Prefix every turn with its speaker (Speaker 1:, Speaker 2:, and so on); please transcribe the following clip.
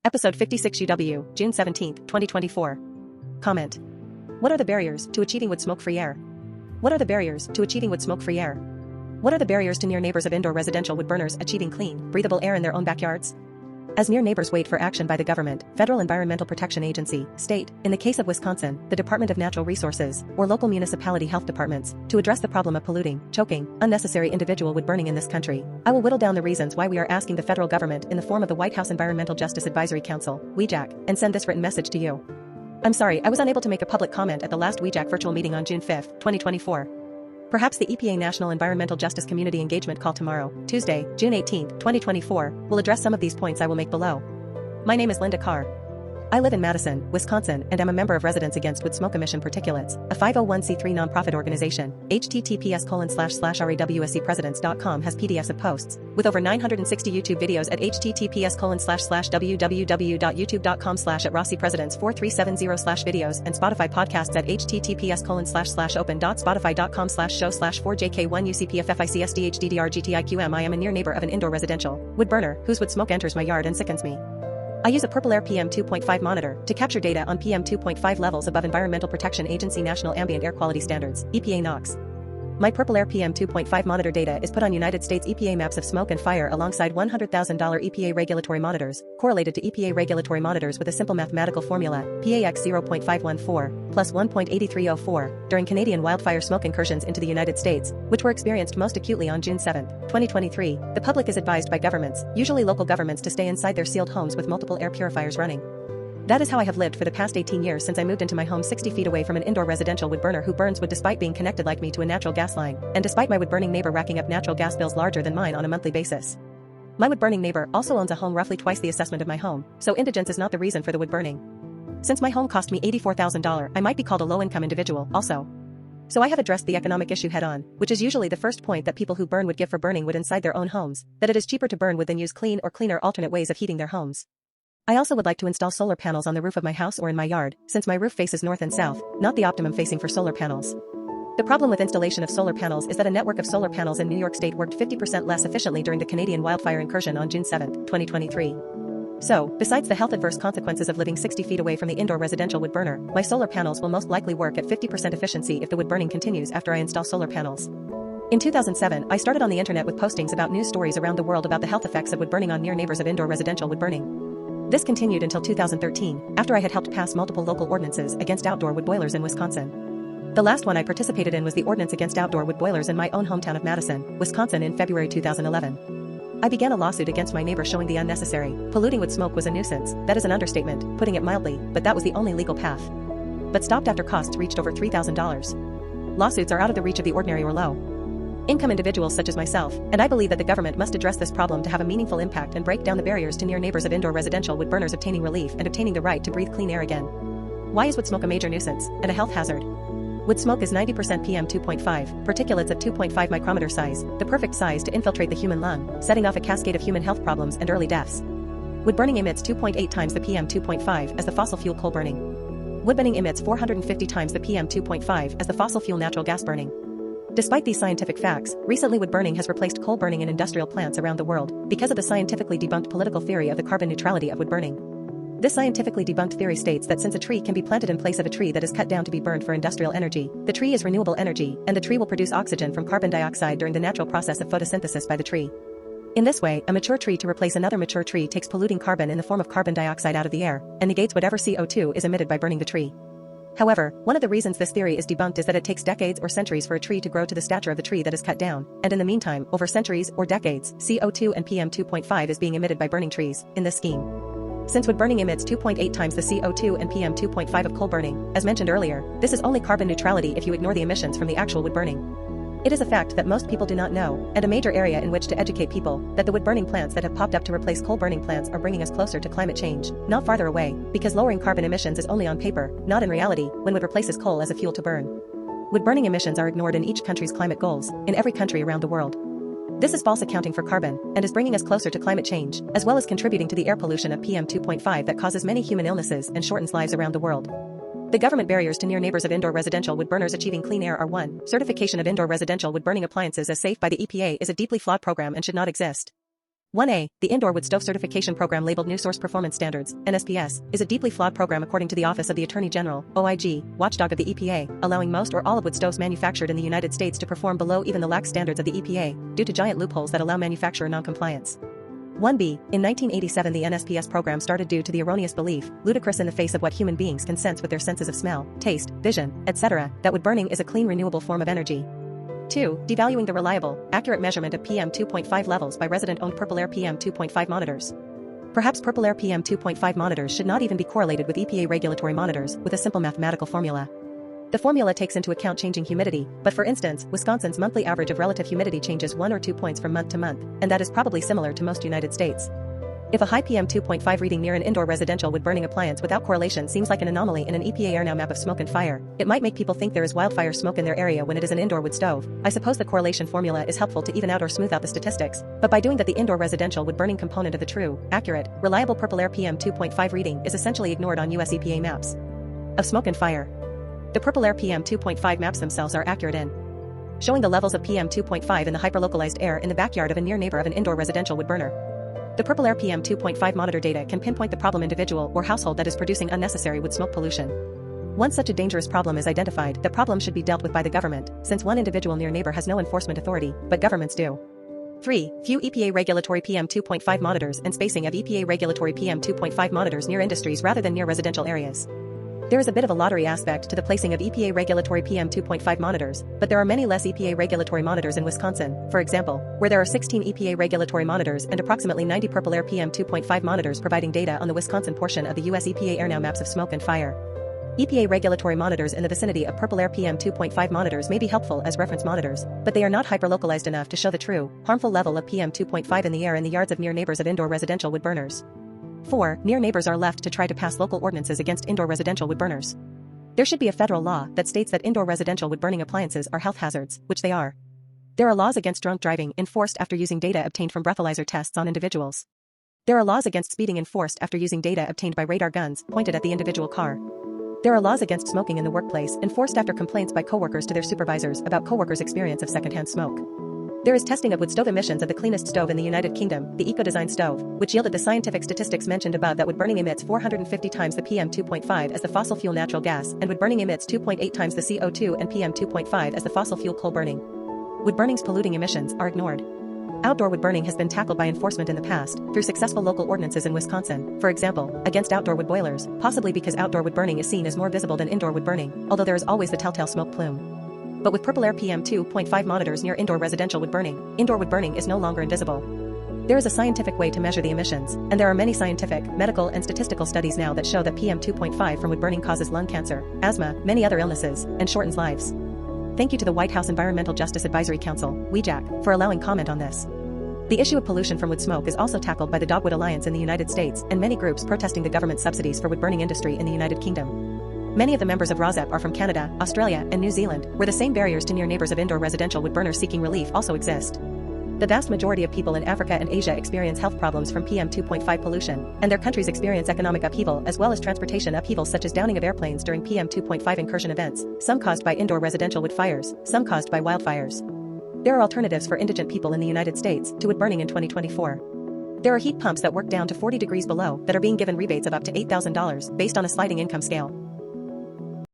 Speaker 1: Episode 56 UW, June 17, 2024. Comment. What are the barriers to achieving wood smoke-free air? What are the barriers to achieving wood smoke-free air? What are the barriers to near neighbors of indoor residential wood burners achieving clean, breathable air in their own backyards? As near neighbors wait for action by the government, Federal Environmental Protection Agency, state, in the case of Wisconsin, the Department of Natural Resources, or local municipality health departments, to address the problem of polluting, choking, unnecessary individual wood burning in this country, I will whittle down the reasons why we are asking the federal government in the form of the White House Environmental Justice Advisory Council, WEJAC, and send this written message to you. I'm sorry, I was unable to make a public comment at the last WEJAC virtual meeting on June 5, 2024. Perhaps the EPA National Environmental Justice Community Engagement Call tomorrow, Tuesday, June 18, 2024, will address some of these points I will make below. My name is Linda Carr. I live in Madison, Wisconsin, and am a member of Residents Against Wood Smoke Emission Particulates, a 501c3 nonprofit organization. https://rawscpresidents.com has PDFs of posts, with over 960 YouTube videos at https://www.youtube.com/@rawscpresidents4370/videos and Spotify podcasts at https://open.spotify.com/show/4jk1ucpfficsdhdrgtiqm. I am a near neighbor of an indoor residential wood burner whose wood smoke enters my yard and sickens me. I use a Purple Air PM 2.5 monitor to capture data on PM 2.5 levels above Environmental Protection Agency National Ambient Air Quality Standards, EPA NOx. My Purple Air PM 2.5 monitor data is put on United States EPA maps of smoke and fire alongside $100,000 EPA regulatory monitors, correlated to EPA regulatory monitors with a simple mathematical formula, PAX 0.514 plus 1.8304, during Canadian wildfire smoke incursions into the United States, which were experienced most acutely on June 7, 2023, the public is advised by governments, usually local governments, to stay inside their sealed homes with multiple air purifiers running. That is how I have lived for the past 18 years since I moved into my home 60 feet away from an indoor residential wood burner who burns wood despite being connected like me to a natural gas line, and despite my wood burning neighbor racking up natural gas bills larger than mine on a monthly basis. My wood burning neighbor also owns a home roughly twice the assessment of my home, so indigence is not the reason for the wood burning. Since my home cost me $84,000, I might be called a low-income individual, also. So I have addressed the economic issue head-on, which is usually the first point that people who burn wood give for burning wood inside their own homes, that it is cheaper to burn wood than use clean or cleaner alternate ways of heating their homes. I also would like to install solar panels on the roof of my house or in my yard, since my roof faces north and south, not the optimum facing for solar panels. The problem with installation of solar panels is that a network of solar panels in New York State worked 50% less efficiently during the Canadian wildfire incursion on June 7, 2023. So, besides the health adverse consequences of living 60 feet away from the indoor residential wood burner, my solar panels will most likely work at 50% efficiency if the wood burning continues after I install solar panels. In 2007, I started on the internet with postings about news stories around the world about the health effects of wood burning on near neighbors of indoor residential wood burning. This continued until 2013, after I had helped pass multiple local ordinances against outdoor wood boilers in Wisconsin. The last one I participated in was the ordinance against outdoor wood boilers in my own hometown of Madison, Wisconsin in February 2011. I began a lawsuit against my neighbor showing the unnecessary, polluting wood smoke was a nuisance. That is an understatement, putting it mildly, but that was the only legal path. But stopped after costs reached over $3,000. Lawsuits are out of the reach of the ordinary or low income individuals such as myself, and I believe that the government must address this problem to have a meaningful impact and break down the barriers to near neighbors of indoor residential wood burners obtaining relief and obtaining the right to breathe clean air again. Why is wood smoke a major nuisance and a health hazard? Wood smoke is 90% PM 2.5, particulates at 2.5 micrometer size, the perfect size to infiltrate the human lung, setting off a cascade of human health problems and early deaths. Wood burning emits 2.8 times the PM 2.5 as the fossil fuel coal burning. Wood burning emits 450 times the PM 2.5 as the fossil fuel natural gas burning. Despite these scientific facts, recently wood burning has replaced coal burning in industrial plants around the world because of the scientifically debunked political theory of the carbon neutrality of wood burning. This scientifically debunked theory states that since a tree can be planted in place of a tree that is cut down to be burned for industrial energy, the tree is renewable energy, and the tree will produce oxygen from carbon dioxide during the natural process of photosynthesis by the tree. In this way, a mature tree to replace another mature tree takes polluting carbon in the form of carbon dioxide out of the air, and negates whatever CO2 is emitted by burning the tree. However, one of the reasons this theory is debunked is that it takes decades or centuries for a tree to grow to the stature of the tree that is cut down, and in the meantime, over centuries or decades, CO2 and PM 2.5 is being emitted by burning trees, in this scheme. Since wood burning emits 2.8 times the CO2 and PM 2.5 of coal burning, as mentioned earlier, this is only carbon neutrality if you ignore the emissions from the actual wood burning. It is a fact that most people do not know, and a major area in which to educate people, that the wood burning plants that have popped up to replace coal burning plants are bringing us closer to climate change, not farther away, because lowering carbon emissions is only on paper, not in reality, when wood replaces coal as a fuel to burn. Wood burning emissions are ignored in each country's climate goals, in every country around the world. This is false accounting for carbon, and is bringing us closer to climate change, as well as contributing to the air pollution of PM 2.5 that causes many human illnesses and shortens lives around the world. The government barriers to near neighbors of indoor residential wood burners achieving clean air are 1. Certification of indoor residential wood burning appliances as safe by the EPA is a deeply flawed program and should not exist. 1A, the Indoor Wood Stove Certification Program labeled New Source Performance Standards, NSPS, is a deeply flawed program according to the Office of the Attorney General, OIG, watchdog of the EPA, allowing most or all of wood stoves manufactured in the United States to perform below even the lax standards of the EPA, due to giant loopholes that allow manufacturer noncompliance. 1B, in 1987 the NSPS program started due to the erroneous belief, ludicrous in the face of what human beings can sense with their senses of smell, taste, vision, etc., that wood burning is a clean renewable form of energy. 2. Devaluing the reliable, accurate measurement of PM 2.5 levels by resident-owned Purple Air PM 2.5 monitors. Perhaps Purple Air PM 2.5 monitors should not even be correlated with EPA regulatory monitors with a simple mathematical formula. The formula takes into account changing humidity, but for instance, Wisconsin's monthly average of relative humidity changes 1 or 2 points from month to month, and that is probably similar to most United States. If a high PM 2.5 reading near an indoor residential wood-burning appliance without correlation seems like an anomaly in an EPA AirNow map of smoke and fire, it might make people think there is wildfire smoke in their area when it is an indoor wood stove. I suppose the correlation formula is helpful to even out or smooth out the statistics, but by doing that the indoor residential wood-burning component of the true, accurate, reliable Purple Air PM 2.5 reading is essentially ignored on US EPA maps of smoke and fire. The Purple Air PM 2.5 maps themselves are accurate in showing the levels of PM 2.5 in the hyperlocalized air in the backyard of a near neighbor of an indoor residential wood burner. The Purple Air PM 2.5 monitor data can pinpoint the problem individual or household that is producing unnecessary wood smoke pollution. Once such a dangerous problem is identified, the problem should be dealt with by the government, since one individual near neighbor has no enforcement authority, but governments do. 3. Few EPA regulatory PM 2.5 monitors and spacing of EPA regulatory PM 2.5 monitors near industries rather than near residential areas. There is a bit of a lottery aspect to the placing of EPA regulatory PM 2.5 monitors, but there are many less EPA regulatory monitors in Wisconsin, for example, where there are 16 EPA regulatory monitors and approximately 90 Purple Air PM 2.5 monitors providing data on the Wisconsin portion of the US EPA AirNow maps of smoke and fire. EPA regulatory monitors in the vicinity of Purple Air PM 2.5 monitors may be helpful as reference monitors, but they are not hyperlocalized enough to show the true, harmful level of PM 2.5 in the air in the yards of near neighbors of indoor residential wood burners. 4. Near neighbors are left to try to pass local ordinances against indoor residential wood burners. There should be a federal law that states that indoor residential wood burning appliances are health hazards, which they are. There are laws against drunk driving enforced after using data obtained from breathalyzer tests on individuals. There are laws against speeding enforced after using data obtained by radar guns pointed at the individual car. There are laws against smoking in the workplace enforced after complaints by coworkers to their supervisors about coworkers' experience of secondhand smoke. There is testing of wood stove emissions of the cleanest stove in the United Kingdom, the Ecodesign stove, which yielded the scientific statistics mentioned above that wood burning emits 450 times the PM 2.5 as the fossil fuel natural gas and wood burning emits 2.8 times the CO2 and PM 2.5 as the fossil fuel coal burning. Wood burning's polluting emissions are ignored. Outdoor wood burning has been tackled by enforcement in the past through successful local ordinances in Wisconsin, for example, against outdoor wood boilers, possibly because outdoor wood burning is seen as more visible than indoor wood burning, although there is always the telltale smoke plume. But with Purple Air PM 2.5 monitors near indoor residential wood burning, indoor wood burning is no longer invisible. There is a scientific way to measure the emissions, and there are many scientific, medical, and statistical studies now that show that PM 2.5 from wood burning causes lung cancer, asthma, many other illnesses, and shortens lives. Thank you to the White House Environmental Justice Advisory Council, WEJAC, for allowing comment on this. The issue of pollution from wood smoke is also tackled by the Dogwood Alliance in the United States and many groups protesting the government subsidies for wood burning industry in the United Kingdom. Many of the members of ROSEP are from Canada, Australia, and New Zealand, where the same barriers to near neighbors of indoor residential wood burners seeking relief also exist. The vast majority of people in Africa and Asia experience health problems from PM 2.5 pollution, and their countries experience economic upheaval as well as transportation upheaval such as downing of airplanes during PM 2.5 incursion events, some caused by indoor residential wood fires, some caused by wildfires. There are alternatives for indigent people in the United States to wood burning in 2024. There are heat pumps that work down to 40 degrees below that are being given rebates of up to $8,000 based on a sliding income scale.